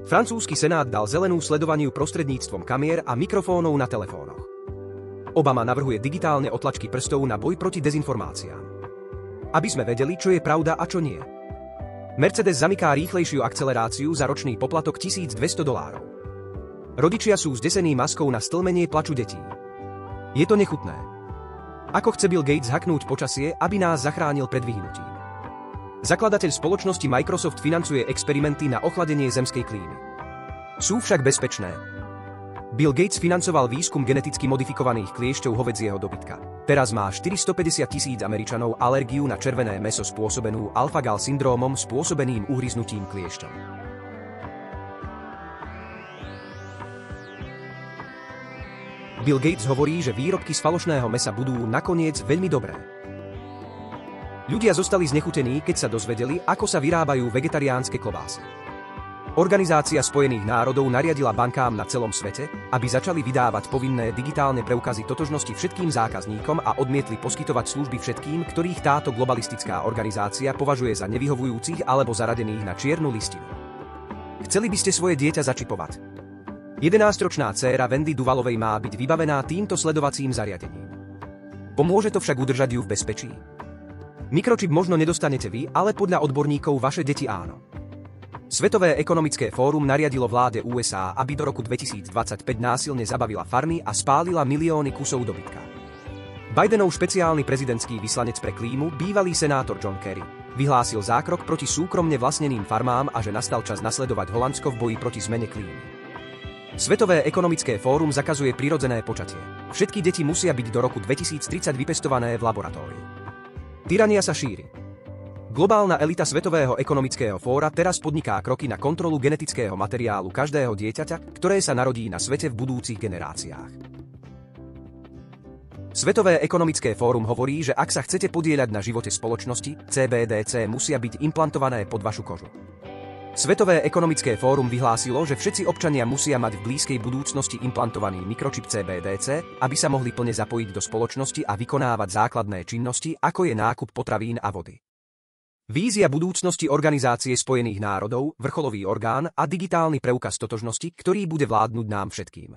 Francúzsky senát dal zelenú sledovaniu prostredníctvom kamier a mikrofónov na telefónoch. Obama navrhuje digitálne otlačky prstov na boj proti dezinformáciám. Aby sme vedeli, čo je pravda a čo nie. Mercedes zamyká rýchlejšiu akceleráciu za ročný poplatok $1200. Rodičia sú zdesení maskou na stlmenie plaču detí. Je to nechutné. Ako chce Bill Gates hacknúť počasie, aby nás zachránil pred vyhnutím? Zakladateľ spoločnosti Microsoft financuje experimenty na ochladenie zemskej klímy. Sú však bezpečné. Bill Gates financoval výskum geneticky modifikovaných kliešťov hovädzieho dobytka. Teraz má 450 000 Američanov alergiu na červené mäso spôsobenú alpha-gal syndrómom spôsobeným uhryznutím kliešťom. Bill Gates hovorí, že výrobky z falošného mäsa budú nakoniec veľmi dobré. Ľudia zostali znechutení, keď sa dozvedeli, ako sa vyrábajú vegetariánske klobásy. Organizácia Spojených národov nariadila bankám na celom svete, aby začali vydávať povinné digitálne preukazy totožnosti všetkým zákazníkom a odmietli poskytovať služby všetkým, ktorých táto globalistická organizácia považuje za nevyhovujúcich alebo zaradených na čiernu listinu. Chceli by ste svoje dieťa začipovať? 11-ročná dcéra Wendy Duvalovej má byť vybavená týmto sledovacím zariadením. Pomôže to však udržať ju v bezpečí? Mikročip možno nedostanete vy, ale podľa odborníkov vaše deti áno. Svetové ekonomické fórum nariadilo vláde USA, aby do roku 2025 násilne zabavila farmy a spálila milióny kusov dobytka. Bidenov špeciálny prezidentský vyslanec pre klímu, bývalý senátor John Kerry, vyhlásil zákrok proti súkromne vlastneným farmám a že nastal čas nasledovať Holandsko v boji proti zmene klímy. Svetové ekonomické fórum zakazuje prirodzené počatie. Všetky deti musia byť do roku 2030 vypestované v laboratóriu. Tyrania sa šíri. Globálna elita Svetového ekonomického fóra teraz podniká kroky na kontrolu genetického materiálu každého dieťaťa, ktoré sa narodí na svete v budúcich generáciách. Svetové ekonomické fórum hovorí, že ak sa chcete podieľať na živote spoločnosti, CBDC musia byť implantované pod vašu kožu. Svetové ekonomické fórum vyhlásilo, že všetci občania musia mať v blízkej budúcnosti implantovaný mikročip CBDC, aby sa mohli plne zapojiť do spoločnosti a vykonávať základné činnosti, ako je nákup potravín a vody. Vízia budúcnosti Organizácie spojených národov, vrcholový orgán a digitálny preukaz totožnosti, ktorý bude vládnuť nám všetkým.